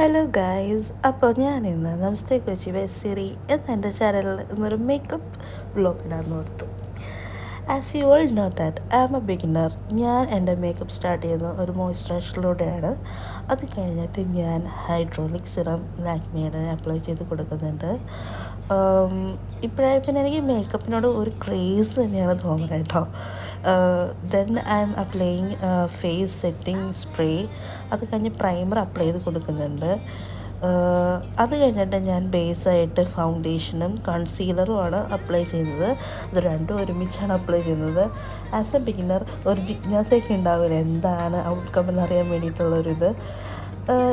Hello guys, അപ്പോൾ ഞാനിന്ന് നമസ്തേ കൊച്ചി ബേസിറി എന്ന എൻ്റെ ചാനലിൽ ഇന്നൊരു മേക്കപ്പ് വ്ളോഗ് ഇടാമെന്ന് ഓർത്തു. As you all know that I am a beginner. ഞാൻ എൻ്റെ മേക്കപ്പ് സ്റ്റാർട്ട് ചെയ്യുന്നത് ഒരു മോയ്സ്ചറൈസറിലൂടെയാണ്. അത് കഴിഞ്ഞിട്ട് ഞാൻ ഹൈഡ്രോളിക് സിറം ലാക്മിയുടെ അപ്ലൈ ചെയ്ത് കൊടുക്കുന്നുണ്ട്. ഇപ്പോഴായി പിന്നെ എനിക്ക് മേക്കപ്പിനോട് ഒരു ക്രേസ് തന്നെയാണ് തോന്നുന്നത് കേട്ടോ. Then I am applying face setting spray. അത് കഴിഞ്ഞ് പ്രൈമർ അപ്ലൈ ചെയ്ത് കൊടുക്കുന്നുണ്ട്. അത് കഴിഞ്ഞിട്ട് ഞാൻ ബേസായിട്ട് ഫൗണ്ടേഷനും കൺസീലറുമാണ് അപ്ലൈ ചെയ്യുന്നത്. ഇത് രണ്ടും ഒരുമിച്ചാണ് അപ്ലൈ ചെയ്യുന്നത്. ആസ് എ ബിഗിനർ ഒരു ജിജ്ഞാസയൊക്കെ ഉണ്ടാവില്ല, എന്താണ് ഔട്ട്കം എന്നറിയാൻ വേണ്ടിയിട്ടുള്ളൊരിത്.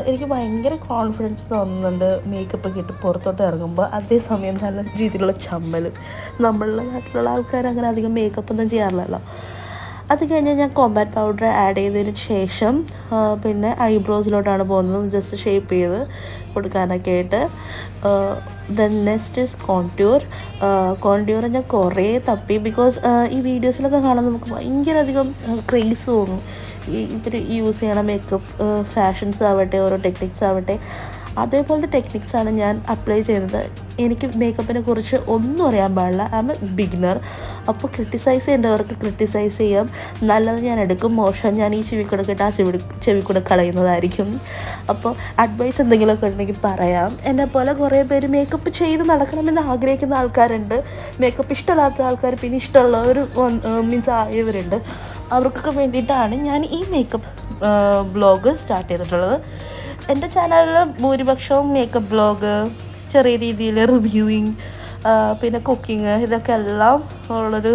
എനിക്ക് ഭയങ്കര കോൺഫിഡൻസ് തോന്നുന്നുണ്ട് മേക്കപ്പ് ഒക്കെ ഇട്ട് പുറത്തോട്ട് ഇറങ്ങുമ്പോൾ. അതേസമയം നല്ല രീതിയിലുള്ള ചമ്മലും. നമ്മളുടെ നാട്ടിലുള്ള ആൾക്കാർ അങ്ങനെ അധികം മേക്കപ്പ് ഒന്നും ചെയ്യാറില്ലല്ലോ. അത് കഴിഞ്ഞ് ഞാൻ കോമ്പാക്ട് പൗഡർ ആഡ് ചെയ്തതിന് ശേഷം പിന്നെ ഐബ്രോസിലോട്ടാണ് പോകുന്നത്, ജസ്റ്റ് ഷേപ്പ് ചെയ്ത് കൊടുക്കാനൊക്കെ ആയിട്ട്. ദെൻ നെക്സ്റ്റ് ഇസ് കോൺട്യൂർ ഞാൻ കുറേ തപ്പി. ബിക്കോസ് ഈ വീഡിയോസിലൊക്കെ കാണുമ്പോൾ നമുക്ക് ഭയങ്കര അധികം ക്രേസ് തോന്നും. ഇവർ യൂസ് ചെയ്യണ മേക്കപ്പ് ഫാഷൻസ് ആവട്ടെ, ഓരോ ടെക്നിക്സ് ആവട്ടെ, അതേപോലത്തെ ടെക്നിക്സാണ് ഞാൻ അപ്ലൈ ചെയ്യുന്നത്. എനിക്ക് മേക്കപ്പിനെ കുറിച്ച് ഒന്നും അറിയാൻ പാടില്ല. I am a beginner. അപ്പോൾ ക്രിട്ടിസൈസ് ചെയ്യേണ്ടവർക്ക് ക്രിട്ടിസൈസ് ചെയ്യാം. നല്ലത് ഞാൻ എടുക്കും, മോശം ഞാൻ ഈ ചെവിക്കൂടെ കേട്ട് ആ ചെവിക്കൂടെ കളയുന്നതായിരിക്കും. അപ്പോൾ അഡ്വൈസ് എന്തെങ്കിലുമൊക്കെ ഉണ്ടെങ്കിൽ പറയാം. എന്നെപ്പോലെ കുറേ പേര് മേക്കപ്പ് ചെയ്ത് നടക്കണമെന്ന് ആഗ്രഹിക്കുന്ന ആൾക്കാരുണ്ട്. മേക്കപ്പ് ഇഷ്ടമില്ലാത്ത ആൾക്കാർ പിന്നെ ഇഷ്ടമുള്ളവർ മീൻസ് ആയവരുണ്ട്. അവർക്കൊക്കെ വേണ്ടിയിട്ടാണ് ഞാൻ ഈ മേക്കപ്പ് ബ്ലോഗ് സ്റ്റാർട്ട് ചെയ്തിട്ടുള്ളത്. എൻ്റെ ചാനലിൽ ഭൂരിപക്ഷവും മേക്കപ്പ് ബ്ലോഗ്, ചെറിയ രീതിയിൽ റിവ്യൂയിങ്, പിന്നെ കുക്കിങ്, ഇതൊക്കെ എല്ലാം ഉള്ളൊരു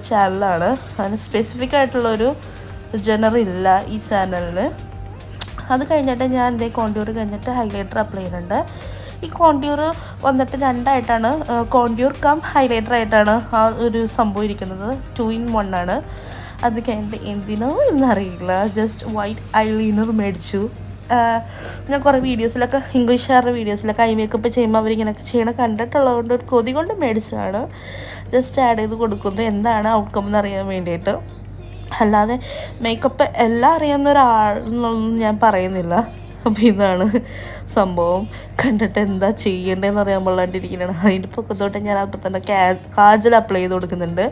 ചാനലാണ്. അതിന് സ്പെസിഫിക് ആയിട്ടുള്ളൊരു ജനറില്ല ഈ ചാനലിന്. അത് കഴിഞ്ഞിട്ട് ഞാൻ എൻ്റെ കോൺട്യൂർ കഴിഞ്ഞിട്ട് ഹൈലൈറ്റർ അപ്ലൈ ചെയ്യുന്നുണ്ട്. ഈ കോൺട്യൂർ വന്നിട്ട് രണ്ടായിട്ടാണ്, കോൺട്യൂർ കം ഹൈലൈറ്റർ ആയിട്ടാണ് ആ ഒരു സംഭവം ഇരിക്കുന്നത്. 2 in 1 ആണ്. അത് കഴിഞ്ഞിട്ട് എന്തിനോ എന്നറിയില്ല, ജസ്റ്റ് വൈറ്റ് ഐലൈനർ മേടിച്ചു. ഞാൻ കുറേ വീഡിയോസിലൊക്കെ, ഇംഗ്ലീഷുകാരുടെ വീഡിയോസിലൊക്കെ ഐ മേക്കപ്പ് ചെയ്യുമ്പോൾ അവരിങ്ങനെയൊക്കെ ചെയ്യണം കണ്ടിട്ടുള്ളതുകൊണ്ട് ഒരു കൊതി കൊണ്ട് മേടിച്ചതാണ്. ജസ്റ്റ് ആഡ് ചെയ്ത് കൊടുക്കുന്നു, എന്താണ് ഔട്ട്കം എന്നറിയാൻ വേണ്ടിയിട്ട്. അല്ലാതെ മേക്കപ്പ് എല്ലാം അറിയാവുന്ന ഒരാളെന്നൊന്നും ഞാൻ പറയുന്നില്ല. അപ്പോൾ ഇതാണ് സംഭവം. കണ്ടിട്ട് എന്താ ചെയ്യേണ്ടതെന്ന് അറിയാൻ പാടില്ലാണ്ടിരിക്കുന്നതാണ്. അതിൻ്റെ പൊക്കത്തോട്ട് ഞാൻ അപ്പോൾ തന്നെ കാജൽ അപ്ലൈ ചെയ്ത് കൊടുക്കുന്നുണ്ട്.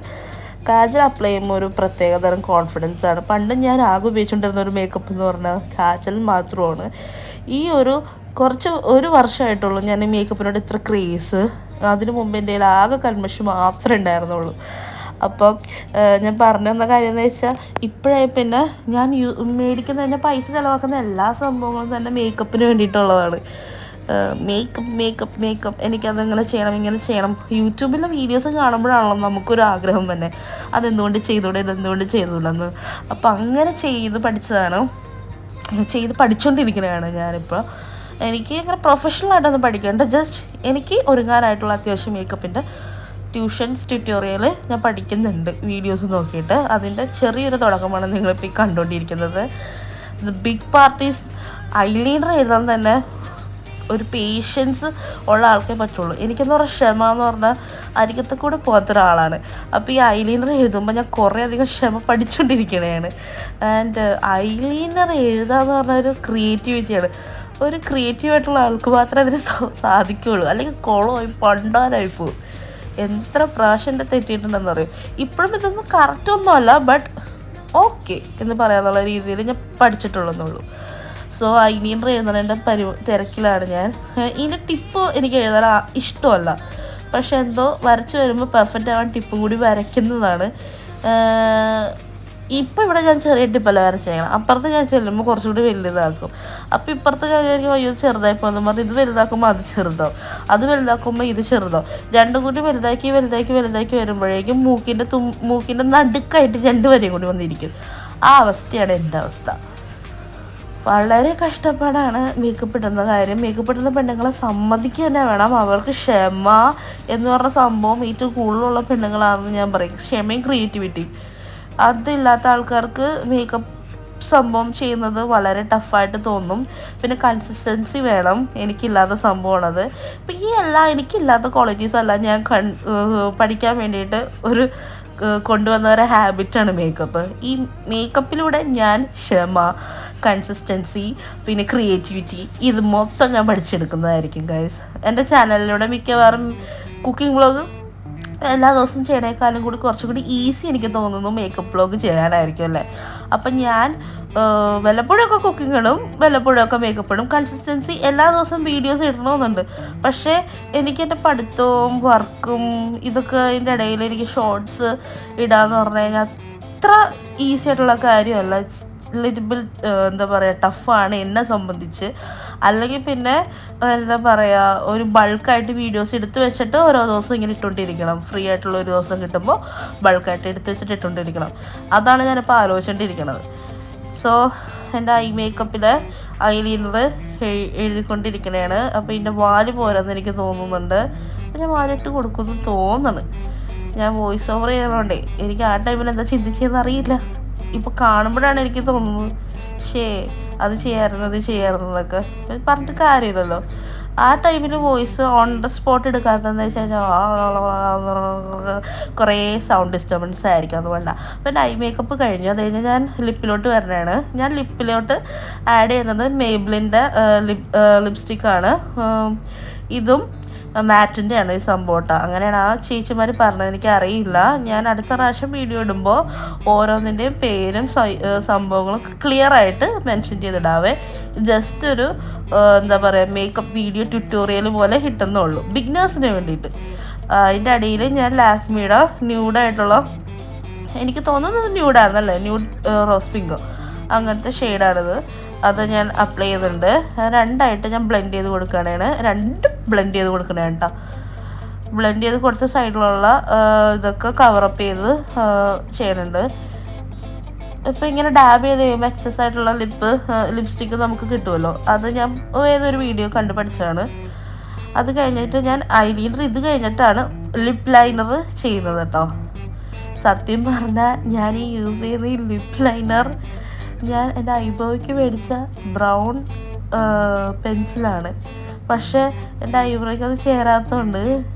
കാജൽ അപ്ലൈ ചെയ്യുമ്പോൾ ഒരു പ്രത്യേകതരം കോൺഫിഡൻസ് ആണ്. പണ്ട് ഞാൻ ആകെ ഉപയോഗിച്ചുകൊണ്ടിരുന്ന ഒരു മേക്കപ്പ് എന്ന് പറഞ്ഞാൽ കാജൽ മാത്രമാണ്. ഈ ഒരു വർഷമായിട്ടുള്ളൂ ഞാൻ ഈ മേക്കപ്പിനോട് ഇത്ര ക്രേസ്. അതിനു മുമ്പ് എൻ്റെ കയ്യിൽ ആകെ കൺമഷി മാത്രമേ ഉണ്ടായിരുന്നുള്ളൂ. അപ്പം ഞാൻ പറഞ്ഞു തന്ന കാര്യം എന്ന് വെച്ചാൽ, ഇപ്പോഴായി പിന്നെ ഞാൻ മേടിക്കുന്ന തന്നെ പൈസ ചിലവാക്കുന്ന എല്ലാ സംഭവങ്ങളും തന്നെ മേക്കപ്പിന് വേണ്ടിയിട്ടുള്ളതാണ്. മേക്കപ്പ് എനിക്കതങ്ങനെ ചെയ്യണം, ഇങ്ങനെ ചെയ്യണം. യൂട്യൂബിലെ വീഡിയോസ് കാണുമ്പോഴാണല്ലോ നമുക്കൊരു ആഗ്രഹം തന്നെ, ഇതെന്തുകൊണ്ട് ചെയ്തുകൂടെന്ന്. അപ്പം അങ്ങനെ ചെയ്ത് പഠിച്ചുകൊണ്ടിരിക്കുന്നതാണ് ഞാനിപ്പോൾ. എനിക്ക് അങ്ങനെ പ്രൊഫഷണലായിട്ടൊന്നും പഠിക്കേണ്ട, ജസ്റ്റ് എനിക്ക് ഒരുങ്ങാനായിട്ടുള്ള അത്യാവശ്യം മേക്കപ്പിൻ്റെ ട്യൂട്ടോറിയൽ ഞാൻ പഠിക്കുന്നുണ്ട് വീഡിയോസ് നോക്കിയിട്ട്. അതിൻ്റെ ചെറിയൊരു തുടക്കമാണ് നിങ്ങളിപ്പോൾ ഈ കണ്ടുകൊണ്ടിരിക്കുന്നത്. ബിഗ് പാർട്ടീസ് ഐലൈനർ എഴുതാൻ തന്നെ ഒരു പേഷ്യൻസ് ഉള്ള ആൾക്കേ പറ്റുള്ളൂ. എനിക്കെന്ന് പറഞ്ഞാൽ ക്ഷമ എന്ന് പറഞ്ഞാൽ അരികത്തെ കൂടെ പോകാത്ത ഒരാളാണ്. അപ്പോൾ ഈ ഐലൈനർ എഴുതുമ്പോൾ ഞാൻ കുറേ അധികം ക്ഷമ പഠിച്ചുകൊണ്ടിരിക്കുകയാണ്. ആൻഡ് ഐലൈനർ എഴുതാന്ന് പറഞ്ഞാൽ ഒരു ക്രിയേറ്റിവിറ്റിയാണ്. ഒരു ക്രിയേറ്റീവായിട്ടുള്ള ആൾക്ക് മാത്രമേ അതിന് സാധിക്കുകയുള്ളൂ, അല്ലെങ്കിൽ കുളമായി പണ്ടാരായി പോകും. എത്ര പ്രാവശ്യം എൻ്റെ തെറ്റിയിട്ടുണ്ടെന്ന് പറയും. ഇപ്പോഴും ഇതൊന്നും കറക്റ്റൊന്നുമല്ല, ബട്ട് ഓക്കെ എന്ന് പറയാന്നുള്ള രീതിയിൽ ഞാൻ പഠിച്ചിട്ടുള്ളതെന്നുള്ളൂ. സോ ഐലൈനർ എഴുതുന്നതിൻ്റെ തിരക്കിലാണ് ഞാൻ. ഇതിൻ്റെ ടിപ്പ് എനിക്ക് എഴുതാൻ ഇഷ്ടമല്ല, പക്ഷെ എന്തോ വരച്ച് വരുമ്പോൾ പെർഫെക്റ്റ് ആവാൻ ടിപ്പും കൂടി വരയ്ക്കുന്നതാണ്. ഇപ്പോൾ ഇവിടെ ഞാൻ ചെറിയ ടിപ്പല്ല വരച്ചേക്കണം. അപ്പുറത്ത് ഞാൻ ചെല്ലുമ്പോൾ കുറച്ചുകൂടി വലുതാക്കും. അപ്പോൾ ഇപ്പുറത്ത് ഞാൻ വിചാരിക്കും അയ്യോ ചെറുതായി പോകുന്നു പറഞ്ഞ് ഇത് വലുതാക്കുമ്പോൾ അത് ചെറുതാവും, അത് വലുതാക്കുമ്പോൾ ഇത് ചെറുതാവും. രണ്ടും കൂടി വലുതാക്കി വരുമ്പോഴേക്കും മൂക്കിൻ്റെ നടുക്കായിട്ട് 2 വരെയും കൂടി വന്നിരിക്കും. ആ അവസ്ഥയാണ് എൻ്റെ അവസ്ഥ. വളരെ കഷ്ടപ്പാടാണ് മേക്കപ്പ് ഇടുന്ന കാര്യം. മേക്കപ്പ് ഇടുന്ന പെണ്ണുങ്ങളെ സമ്മതിക്കുക തന്നെ വേണം. അവർക്ക് ക്ഷമ എന്ന് പറഞ്ഞ സംഭവം ഏറ്റവും കൂടുതലുള്ള പെണ്ണുങ്ങളാണെന്ന് ഞാൻ പറയും. ക്ഷമയും ക്രിയേറ്റിവിറ്റിയും അതില്ലാത്ത ആൾക്കാർക്ക് മേക്കപ്പ് സംഭവം ചെയ്യുന്നത് വളരെ ടഫായിട്ട് തോന്നും. പിന്നെ കൺസിസ്റ്റൻസി വേണം. എനിക്കില്ലാത്ത സംഭവമാണത്. ഇപ്പം എനിക്കില്ലാത്ത ക്വാളിറ്റീസ് അല്ല ഞാൻ പഠിക്കാൻ വേണ്ടിയിട്ട് കൊണ്ടുവന്ന ഒരു ഹാബിറ്റാണ് മേക്കപ്പ്. ഈ മേക്കപ്പിലൂടെ ഞാൻ ക്ഷമ, കൺസിസ്റ്റൻസി, പിന്നെ ക്രിയേറ്റിവിറ്റി, ഇത് മൊത്തം ഞാൻ പഠിച്ചെടുക്കുന്നതായിരിക്കും ഗൈസ്. എൻ്റെ ചാനലിലൂടെ മിക്കവാറും കുക്കിംഗ് വ്ളോഗ് എല്ലാ ദിവസവും ചെയ്യണേക്കാളും കൂടി കുറച്ചും കൂടി ഈസി എനിക്ക് തോന്നുന്നു മേക്കപ്പ് വ്ളോഗ് ചെയ്യാനായിരിക്കും അല്ലേ. അപ്പം ഞാൻ വല്ലപ്പോഴൊക്കെ കുക്കിംഗ് ഇടും, വല്ലപ്പോഴൊക്കെ മേക്കപ്പ് ഇടും. കൺസിസ്റ്റൻസി എല്ലാ ദിവസവും വീഡിയോസ് ഇടണമെന്നുണ്ട്. പക്ഷേ എനിക്ക് എൻ്റെ പഠിത്തവും വർക്കും ഇതൊക്കെ അതിൻ്റെ ഇടയിൽ എനിക്ക് ഷോർട്സ് ഇടാമെന്ന് പറഞ്ഞു കഴിഞ്ഞാൽ അത്ര ഈസി ആയിട്ടുള്ള കാര്യമല്ല. ഇറ്റ്സ് ലിറ്റിൽ ബിറ്റ് എന്താ പറയുക, ടഫാണ് എന്നെ സംബന്ധിച്ച്. അല്ലെങ്കിൽ പിന്നെ എന്താ പറയുക, ഒരു ബൾക്കായിട്ട് വീഡിയോസ് എടുത്ത് വെച്ചിട്ട് ഓരോ ദിവസം ഇങ്ങനെ ഇട്ടുകൊണ്ടിരിക്കണം. ഫ്രീ ആയിട്ടുള്ള ഒരു ദിവസം കിട്ടുമ്പോൾ ബൾക്കായിട്ട് എടുത്ത് വെച്ചിട്ട് ഇട്ടുകൊണ്ടിരിക്കണം. അതാണ് ഞാനിപ്പോൾ ആലോചിച്ചുകൊണ്ടിരിക്കുന്നത്. സോ എൻ്റെ ഐ മേക്കപ്പിൽ ഐലൈനർ എഴുതിക്കൊണ്ടിരിക്കണതാണ്. അപ്പോൾ ഇതിൻ്റെ വാല് പോരാന്ന് എനിക്ക് തോന്നുന്നുണ്ട്. അപ്പോൾ ഞാൻ വാലിട്ട് കൊടുക്കുമെന്ന് തോന്നണം. ഞാൻ വോയിസ് ഓവർ ചെയ്യണോണ്ടേ എനിക്ക് ആ ടൈമിൽ എന്താ ചിന്തിച്ചതെന്ന് അറിയില്ല. ഇപ്പോൾ കാണുമ്പോഴാണ് എനിക്ക് തോന്നുന്നത് അത് ചെയ്യാറുന്നതൊക്കെ പറഞ്ഞിട്ട് കാര്യമില്ലല്ലോ. ആ ടൈമിൽ വോയിസ് ഓൺ ദ സ്പോട്ട് എടുക്കാത്തതെന്ന് വെച്ച് കഴിഞ്ഞാൽ കുറേ സൗണ്ട് ഡിസ്റ്റർബൻസ് ആയിരിക്കും. അതുകൊണ്ടാണ്. അപ്പോൾ ഐ മേക്കപ്പ് കഴിഞ്ഞു. അത് കഴിഞ്ഞ് ഞാൻ ലിപ്പിലോട്ട് വരണതാണ്. ഞാൻ ലിപ്പിലോട്ട് ആഡ് ചെയ്യുന്നത് മേബ്ലിൻ്റെ ലിപ്സ്റ്റിക്കാണ്. ഇതും മാറ്റിൻ്റെയാണ് ഈ സംഭവം കേട്ടോ. അങ്ങനെയാണ് ആ ചേച്ചിമാർ പറഞ്ഞത്, എനിക്കറിയില്ല. ഞാൻ അടുത്ത പ്രാവശ്യം വീഡിയോ ഇടുമ്പോൾ ഓരോന്നിൻ്റെയും പേരും സംഭവങ്ങളും ക്ലിയർ ആയിട്ട് മെൻഷൻ ചെയ്തിടാവേ. ജസ്റ്റ് ഒരു എന്താ പറയുക, മേക്കപ്പ് വീഡിയോ ട്യൂട്ടോറിയൽ പോലെ കിട്ടുന്നുള്ളൂ ബിഗിനേഴ്സിന് വേണ്ടിയിട്ട്. അതിൻ്റെ അടിയിൽ ഞാൻ ലാക്മിയുടെ ന്യൂഡായിട്ടുള്ള, എനിക്ക് തോന്നുന്നത് ന്യൂഡായിരുന്നല്ലേ, ന്യൂഡ് റോസ് പിങ്കോ അങ്ങനത്തെ ഷെയ്ഡാണിത്. അത് ഞാൻ അപ്ലൈ ചെയ്തിട്ടുണ്ട്. രണ്ടായിട്ട് ഞാൻ ബ്ലെൻഡ് ചെയ്ത് കൊടുക്കുകയാണ്. രണ്ടും ബ്ലെൻഡ് ചെയ്ത് കൊടുക്കണേ കേട്ടോ. ബ്ലെൻഡ് ചെയ്ത് കൊടുത്ത സൈഡിലുള്ള ഇതൊക്കെ കവറപ്പ് ചെയ്ത് ചെയ്യുന്നുണ്ട്. ഇപ്പോൾ ഇങ്ങനെ ഡാബ് ചെയ്ത് കഴിയുമ്പോൾ എക്സസ് ആയിട്ടുള്ള ലിപ്സ്റ്റിക്ക് നമുക്ക് കിട്ടുമല്ലോ. അത് ഞാൻ ഏതൊരു വീഡിയോ കണ്ടു പഠിച്ചതാണ്. അത് കഴിഞ്ഞിട്ട് ഞാൻ ഐലൈനർ ഇത് കഴിഞ്ഞിട്ടാണ് ലിപ്പ് ലൈനർ ചെയ്യുന്നത് കേട്ടോ. സത്യം പറഞ്ഞാൽ ഞാൻ ഈ യൂസ് ചെയ്യുന്ന ഈ ലിപ്പ് ലൈനർ ഞാൻ എൻ്റെ ഐബ്രോയ്ക്ക് മേടിച്ച ബ്രൗൺ പെൻസിലാണ്. പക്ഷേ എൻ്റെ ഐബ്രോയ്ക്ക് അത് ചേരാത്തതുകൊണ്ട്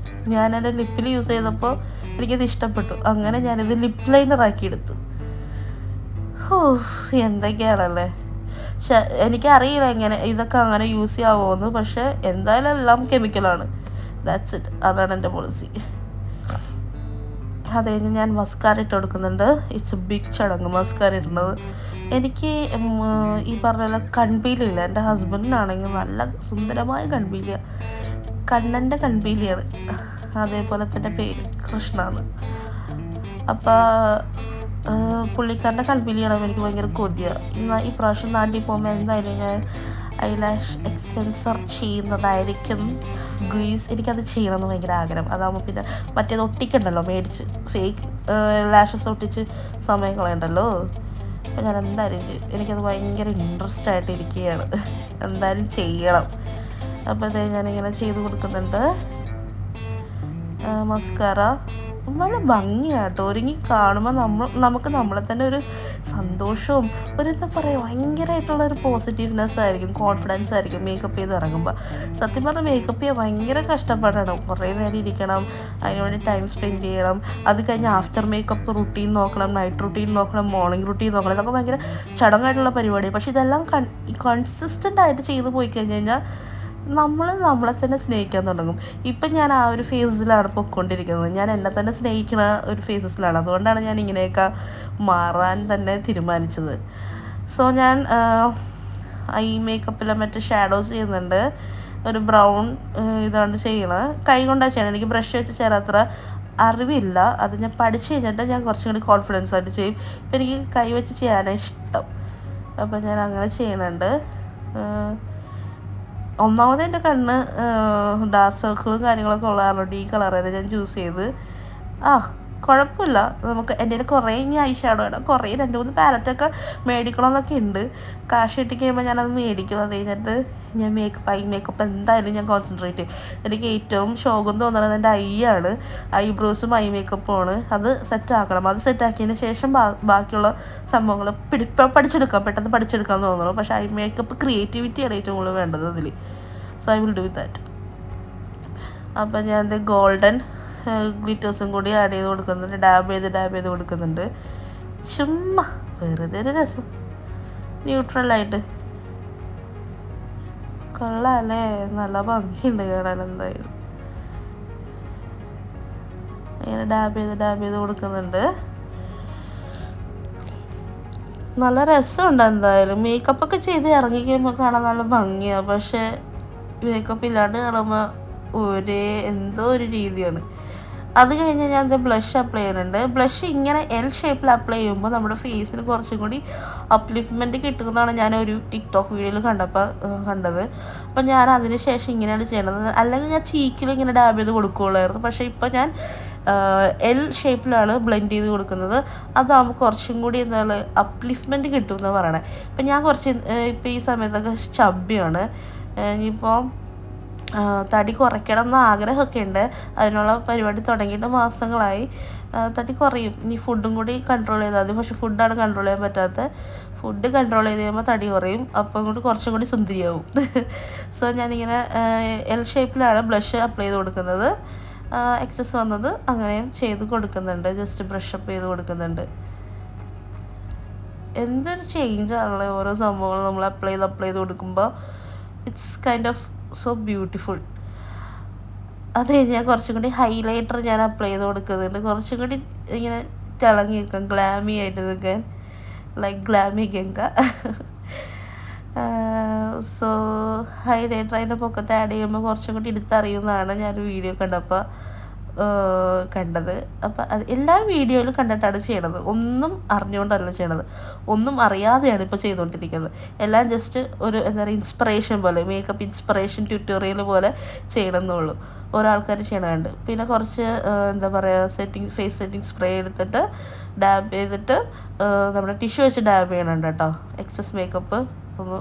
ഞാൻ എൻ്റെ ലിപ്പിൽ യൂസ് ചെയ്തപ്പോൾ എനിക്കത് ഇഷ്ടപ്പെട്ടു. അങ്ങനെ ഞാനിത് ലിപ്പ് ലൈനറാക്കി എടുത്തു. എന്തൊക്കെയാണല്ലേ. എനിക്കറിയില്ല എങ്ങനെ ഇതൊക്കെ അങ്ങനെ യൂസ് ചെയ്യാവുമെന്ന്. പക്ഷേ എന്തായാലും എല്ലാം കെമിക്കലാണ്. That's it. അതാണ് എൻ്റെ പോളിസി. അത് കഴിഞ്ഞ് ഞാൻ മസ്കാര ഇട്ട് കൊടുക്കുന്നുണ്ട്. ഇറ്റ്സ് എ ബിഗ് ചടങ്ങ് മസ്കാര ഇടുന്നത്. എനിക്ക് ഈ പറഞ്ഞ കൺപീലില്ല. എൻ്റെ ഹസ്ബൻഡിനാണെങ്കിൽ നല്ല സുന്ദരമായ കൺപീലിയാണ്. കണ്ണൻ്റെ കൺപീലിയാണ്. അതേപോലെ തന്നെ പേര് കൃഷ്ണാന്ന്. അപ്പോൾ പുള്ളിക്കാരൻ്റെ കൺപീലിയാണ് എനിക്ക് ഭയങ്കര കൊതിയാണ്. ഈ പ്രാവശ്യം നാട്ടിൽ പോകുമ്പോൾ എന്തായാലും ഞാൻ ഐലാഷ് എക്സ്റ്റെൻസർ ചെയ്യുന്നതായിരിക്കും. ഗുയിസ് എനിക്കത് ചെയ്യണമെന്ന് ഭയങ്കര ആഗ്രഹം. അതാകുമ്പോൾ പിന്നെ മറ്റേത് ഒട്ടിക്കണ്ടല്ലോ, മേടിച്ച് ഫേക്ക് ലാഷസ് ഒട്ടിച്ച് സമയം കളയണ്ടല്ലോ. അപ്പോൾ ഞാൻ എന്തായാലും ചെയ്യും. എനിക്കത് ഭയങ്കര ഇൻട്രസ്റ്റ് ആയിട്ടിരിക്കുകയാണ്. എന്തായാലും ചെയ്യണം. അപ്പോൾ അത് ഞാനിങ്ങനെ ചെയ്ത് കൊടുക്കുന്നുണ്ട്. മസ്കാര നല്ല ഭംഗിയാട്ടോ. ഒരുങ്ങി കാണുമ്പോൾ നമുക്ക് നമ്മളെ തന്നെ ഒരു സന്തോഷവും ഒരു എന്താ പറയുക, ഭയങ്കരമായിട്ടുള്ള ഒരു പോസിറ്റീവ്നെസ് ആയിരിക്കും, കോൺഫിഡൻസ് ആയിരിക്കും മേക്കപ്പ് ചെയ്ത് ഇറങ്ങുമ്പോൾ. സത്യം പറഞ്ഞാൽ മേക്കപ്പ് ചെയ്യാൻ ഭയങ്കര കഷ്ടപ്പാടാണ്. കുറേ നേരം ഇരിക്കണം, അതിനുവേണ്ടി ടൈം സ്പെൻഡ് ചെയ്യണം. അത് കഴിഞ്ഞ് ആഫ്റ്റർ മേക്കപ്പ് റുട്ടീൻ നോക്കണം, നൈറ്റ് റുട്ടീൻ നോക്കണം, മോർണിംഗ് റുട്ടീൻ നോക്കണം. ഇതൊക്കെ ഭയങ്കര ചടങ്ങായിട്ടുള്ള പരിപാടിയാണ്. പക്ഷേ ഇതെല്ലാം കൺസിസ്റ്റൻ്റ് ആയിട്ട് ചെയ്ത് പോയി കഴിഞ്ഞ് കഴിഞ്ഞാൽ നമ്മളെ തന്നെ സ്നേഹിക്കാൻ തുടങ്ങും. ഇപ്പം ഞാൻ ആ ഒരു ഫേസിലാണ് പൊയ്ക്കൊണ്ടിരിക്കുന്നത്. ഞാൻ എന്നെ തന്നെ സ്നേഹിക്കുന്ന ഒരു ഫേസസിലാണ്. അതുകൊണ്ടാണ് ഞാൻ ഇങ്ങനെയൊക്കെ മാറാൻ തന്നെ തീരുമാനിച്ചത്. സോ ഞാൻ ഐ മേക്കപ്പിൽ മറ്റേ ഷാഡോസ് ചെയ്യുന്നുണ്ട്. ഒരു ബ്രൗൺ ഇതാണ് ചെയ്യണത്. കൈ കൊണ്ടാണ് ചെയ്യണം. എനിക്ക് ബ്രഷ് വെച്ച് ചേരാത്ര അറിവില്ല. അത് ഞാൻ പഠിച്ചു കഴിഞ്ഞിട്ട് ഞാൻ കുറച്ചും കൂടി കോൺഫിഡൻസ് ആയിട്ട് ചെയ്യും. ഇപ്പം എനിക്ക് കൈ വെച്ച് ചെയ്യാനാണ് ഇഷ്ടം. അപ്പം ഞാൻ അങ്ങനെ ചെയ്യണുണ്ട്. ഒന്നാമത് എൻ്റെ കണ്ണ് ഡാർക്ക് സർക്കിളും കാര്യങ്ങളൊക്കെ ഉള്ള കാരണം ഈ കളറാണ് ഞാൻ ചൂസ് ചെയ്ത്. കുഴപ്പമില്ല. നമുക്ക് എൻ്റെ കയ്യിൽ കുറേ ഇനി ഐ ഷാഡോ ഇടാം. കുറേ 2-3 പാലറ്റൊക്കെ മേടിക്കണമെന്നൊക്കെ ഉണ്ട്. കാശ് കിട്ടി കഴിയുമ്പോൾ ഞാനത് മേടിക്കും. അത് കഴിഞ്ഞിട്ട് ഞാൻ ഐ മേക്കപ്പ് എന്തായാലും ഞാൻ കോൺസെൻട്രേറ്റ് ചെയ്യും. എനിക്ക് ഏറ്റവും ശോകം തോന്നുന്നത് എൻ്റെ ആണ്. ഐബ്രോസും ഐ മേക്കപ്പുമാണ്. അത് സെറ്റാക്കണം. അത് സെറ്റാക്കിയതിന് ശേഷം ബാക്കിയുള്ള സംഭവങ്ങൾ പെട്ടെന്ന് പഠിച്ചെടുക്കാൻ തോന്നുന്നു. പക്ഷേ ഐ മേക്കപ്പ് ക്രിയേറ്റിവിറ്റിയാണ് ഏറ്റവും കൂടുതൽ വേണ്ടത് അതിൽ. So I will do that. അപ്പം ഞാൻ ഗോൾഡൻ ഗ്ലിറ്റേഴ്സും കൂടി ആഡ് ചെയ്ത് കൊടുക്കുന്നുണ്ട്. ഡാബ് ചെയ്ത് കൊടുക്കുന്നുണ്ട്. ചുമ്മാ വെറുതെ ഒരു രസം. ന്യൂട്രലായിട്ട്. കൊള്ളാല്ലേ, നല്ല ഭംഗിയുണ്ട് കാണാൻ. എന്തായാലും ഇങ്ങനെ ഡാബ് ചെയ്ത് കൊടുക്കുന്നുണ്ട്. നല്ല രസമുണ്ട്. എന്തായാലും മേക്കപ്പൊക്കെ ചെയ്ത് ഇറങ്ങി കഴിയുമ്പോൾ കാണാൻ നല്ല ഭംഗിയാണ്. പക്ഷേ മേക്കപ്പ് ഇല്ലാണ്ട് കാണുമ്പോൾ എന്തോ ഒരു രീതിയാണ്. അത് കഴിഞ്ഞ് ഞാൻ ഇത് ബ്ലഷ് അപ്ലൈ ചെയ്യുന്നുണ്ട്. ബ്ലഷ് ഇങ്ങനെ എൽ ഷേപ്പിൽ അപ്ലൈ ചെയ്യുമ്പോൾ നമ്മുടെ ഫേസിന് കുറച്ചും കൂടി അപ്ലിഫ്റ്റ്മെൻറ്റ് കിട്ടുന്നതാണ് ഞാൻ ഒരു ടിക്ടോക്ക് വീഡിയോയിൽ കണ്ടത്. അപ്പം ഞാൻ അതിന് ശേഷം ഇങ്ങനെയാണ് ചെയ്യണത്. അല്ലെങ്കിൽ ഞാൻ ചീക്കിൽ ഇങ്ങനെ ഡാബ് ചെയ്ത് കൊടുക്കുകയുള്ളായിരുന്നു. പക്ഷേ ഇപ്പോൾ ഞാൻ എൽ ഷേപ്പിലാണ് ബ്ലെൻഡ് ചെയ്ത് കൊടുക്കുന്നത്. അതാകുമ്പോൾ കുറച്ചും കൂടി എന്താണ് അപ്ലിഫ്റ്റ്മെൻറ്റ് കിട്ടുമെന്ന് പറയണേ. ഇപ്പം ഞാൻ ഇപ്പോൾ ഈ സമയത്തൊക്കെ ചബ്ബിയാണ്. ഇനിയിപ്പോൾ തടി കുറയ്ക്കണം എന്ന ആഗ്രഹമൊക്കെ ഉണ്ട്. അതിനുള്ള പരിപാടി തുടങ്ങിയിട്ട് മാസങ്ങളായി. തടി കുറയും. ഇനി ഫുഡും കൂടി കൺട്രോൾ ചെയ്താൽ മതി. പക്ഷേ ഫുഡാണ് കൺട്രോൾ ചെയ്യാൻ പറ്റാത്തത്. ഫുഡ് കൺട്രോൾ ചെയ്ത് കഴിയുമ്പോൾ തടി കുറയും. അപ്പം കൂടി കുറച്ചും കൂടി സുന്ദരിയാവും. സോ ഞാനിങ്ങനെ എൽ ഷേപ്പിലാണ് ബ്ലഷ് അപ്ലൈ ചെയ്ത് കൊടുക്കുന്നത്. എക്സസ് വന്നത് അങ്ങനെയും ചെയ്ത് കൊടുക്കുന്നുണ്ട്. ജസ്റ്റ് ബ്രഷപ്പ് ചെയ്ത് കൊടുക്കുന്നുണ്ട്. എന്തൊരു ചേഞ്ചാണല്ലേ ഓരോ സംഭവങ്ങൾ നമ്മൾ അപ്ലൈ ചെയ്ത് കൊടുക്കുമ്പോൾ. It's kind of so beautiful. അത് കഴിഞ്ഞാൽ കുറച്ചും കൂടി ഹൈലൈറ്റർ ഞാൻ അപ്ലൈ ചെയ്ത് കൊടുക്കുന്നുണ്ട്. കുറച്ചും കൂടി ഇങ്ങനെ തിളങ്ങി നിൽക്കാം, ഗ്ലാമി ആയിട്ട് നിൽക്കാൻ. Like Glamy Ganga. So highlighter അതിൻ്റെ പൊക്കത്ത് ആഡ് ചെയ്യുമ്പോൾ കുറച്ചും കൂടി എടുത്തറിയുന്നതാണ് ഞാൻ വീഡിയോ കണ്ടത്. അപ്പം അത് എല്ലാ വീഡിയോയിലും കണ്ടിട്ടാണ് ചെയ്യണത്. ഒന്നും അറിഞ്ഞുകൊണ്ടല്ല ചെയ്യണത്, ഒന്നും അറിയാതെയാണ് ഇപ്പോൾ ചെയ്തുകൊണ്ടിരിക്കുന്നത്. എല്ലാം ജസ്റ്റ് ഒരു എന്താ പറയുക ഇൻസ്പിറേഷൻ പോലെ, മേക്കപ്പ് ഇൻസ്പിറേഷൻ ട്യൂട്ടോറിയൽ പോലെ ചെയ്യണമെന്നുള്ളൂ. ഓരോ ആൾക്കാർ ചെയ്യണമുണ്ട്. പിന്നെ കുറച്ച് എന്താ പറയുക ഫേസ് സെറ്റിംഗ് സ്പ്രേ എടുത്തിട്ട് ഡാബ് ചെയ്തിട്ട് നമ്മുടെ ടിഷ്യൂ വെച്ച് ഡാബ് ചെയ്യണുണ്ട് കേട്ടോ. എക്സസ് മേക്കപ്പ് ഒന്ന്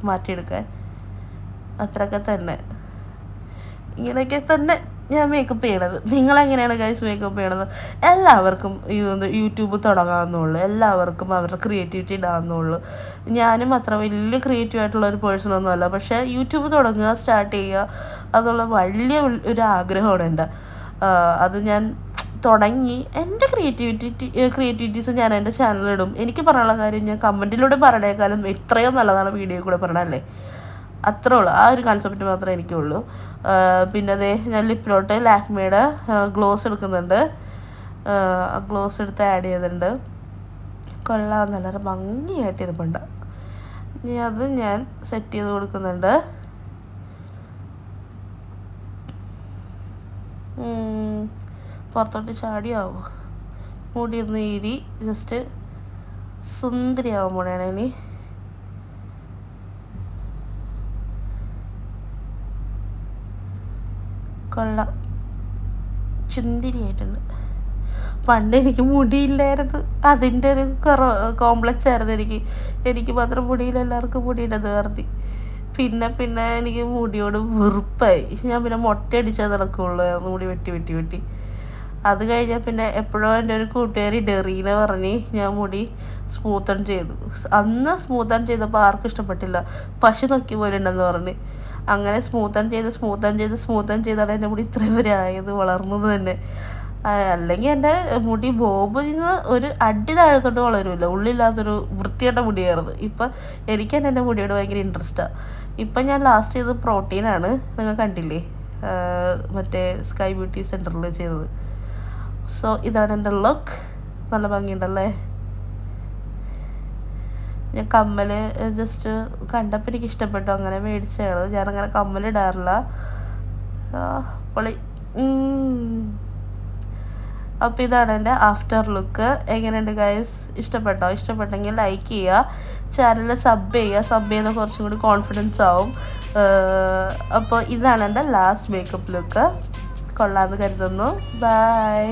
മാറ്റിയെടുക്കാൻ. അത്രയൊക്കെ തന്നെ. ഇങ്ങനെയൊക്കെ തന്നെ ഞാൻ മേക്കപ്പ് ചെയ്യണത്. നിങ്ങളെങ്ങനെയാണ് ഗൈസ് മേക്കപ്പ് ചെയ്യണത്? എല്ലാവർക്കും യൂട്യൂബ് തുടങ്ങാമെന്നുള്ളൂ. എല്ലാവർക്കും അവരുടെ ക്രിയേറ്റിവിറ്റി ഇടാമെന്നുള്ളൂ. ഞാനും അത്ര വലിയ ക്രിയേറ്റീവ് ആയിട്ടുള്ള ഒരു പേഴ്സണൊന്നും അല്ല. പക്ഷേ യൂട്യൂബ് തുടങ്ങുക, സ്റ്റാർട്ട് ചെയ്യുക അതുള്ള വലിയ ഒരു ആഗ്രഹമാണ് എൻ്റെ. അത് ഞാൻ തുടങ്ങി. എൻ്റെ ക്രിയേറ്റിവിറ്റീസ് ഞാൻ എൻ്റെ ചാനലിലിടും. എനിക്ക് പറയാനുള്ള കാര്യം ഞാൻ കമൻറ്റിലൂടെ പറയണേക്കാളും എത്രയോ നല്ലതാണ് വീഡിയോയിൽ കൂടെ പറയണല്ലേ. അത്രേ ഉള്ളൂ. ആ ഒരു കൺസെപ്റ്റ് മാത്രമേ എനിക്കുള്ളൂ. പിന്നെ അതേ ഞാൻ ലിപ്പിലോട്ട് ലാക്മേയുടെ ഗ്ലോസ് എടുക്കുന്നുണ്ട്. ഗ്ലോസ് എടുത്ത് ആഡ് ചെയ്തിട്ടുണ്ട്. കൊള്ളാം, നല്ല ഭംഗിയായിട്ട് ഇരിപ്പുണ്ട്. ഇനി അത് ഞാൻ സെറ്റ് ചെയ്ത് കൊടുക്കുന്നുണ്ട്. പുറത്തോട്ട് ചാടിയാവും. മുടി ഒന്ന് ഈരി ജസ്റ്റ് സുന്ദരിയാവും മുടിയാണ് ഇനി. കൊള്ളാം, ചുന്തിരിയായിട്ടുണ്ട്. പണ്ട് എനിക്ക് മുടിയില്ലായിരുന്നു. അതിൻ്റെ ഒരു കോംപ്ലക്സ് ആയിരുന്നു എനിക്ക് മാത്രം മുടിയില്ല, എല്ലാവർക്കും മുടിയില്ലെന്ന് പറഞ്ഞു. പിന്നെ എനിക്ക് മുടിയോട് വെറുപ്പായി. ഞാൻ പിന്നെ മൊട്ടയടിച്ചാൽ നടക്കുകയുള്ളായിരുന്നു മുടി വെട്ടി. അത് കഴിഞ്ഞാൽ പിന്നെ എപ്പോഴോ എൻ്റെ ഒരു കൂട്ടുകാരി ഡെറീന പറഞ്ഞ് ഞാൻ മുടി സ്മൂത്തൺ ചെയ്തു. അന്ന് സ്മൂത്തൺ ചെയ്തപ്പോൾ ആർക്കും ഇഷ്ടപ്പെട്ടില്ല. പശു നോക്കി പോലെ ഉണ്ടെന്ന് പറഞ്ഞ്. അങ്ങനെ സ്മൂത്തൺ ചെയ്താണ് എൻ്റെ മുടി ഇത്രയും വരെ ആയത്, വളർന്നത് തന്നെ. അല്ലെങ്കിൽ എൻ്റെ മുടി ബോബിൽ നിന്ന് ഒരു അടി താഴത്തോട്ട് വളരുമല്ല, ഉള്ളില്ലാത്തൊരു വൃത്തിയായിട്ട മുടിയായിരുന്നു. ഇപ്പം എനിക്ക് തന്നെ എൻ്റെ മുടിയോട് ഭയങ്കര ഇൻട്രസ്റ്റാണ്. ഇപ്പം ഞാൻ ലാസ്റ്റ് ചെയ്തത് പ്രോട്ടീനാണ്. നിങ്ങൾ കണ്ടില്ലേ, മറ്റേ സ്കൈ ബ്യൂട്ടി സെൻറ്ററിൽ ചെയ്തത്. സോ ഇതാണ് എൻ്റെ ലുക്ക്. നല്ല ഭംഗിയുണ്ടല്ലേ. ഞാൻ കമ്മൽ ജസ്റ്റ് കണ്ടപ്പോൾ എനിക്ക് ഇഷ്ടപ്പെട്ടു, അങ്ങനെ മേടിച്ചതാണ്. ഞാനങ്ങനെ കമ്മലിടാറില്ല. പൊളി. അപ്പോൾ ഇതാണ് എൻ്റെ ആഫ്റ്റർ ലുക്ക്. എങ്ങനെയുണ്ട് ഗൈസ്? ഇഷ്ടപ്പെട്ടെങ്കിൽ ലൈക്ക് ചെയ്യുക, ചാനൽ സബ് ചെയ്താൽ കുറച്ചും കൂടി കോൺഫിഡൻസ് ആവും. അപ്പോൾ ഇതാണ് എൻ്റെ ലാസ്റ്റ് മേക്കപ്പ് ലുക്ക്. കൊള്ളാമെന്ന് കരുതുന്നു. ബൈ.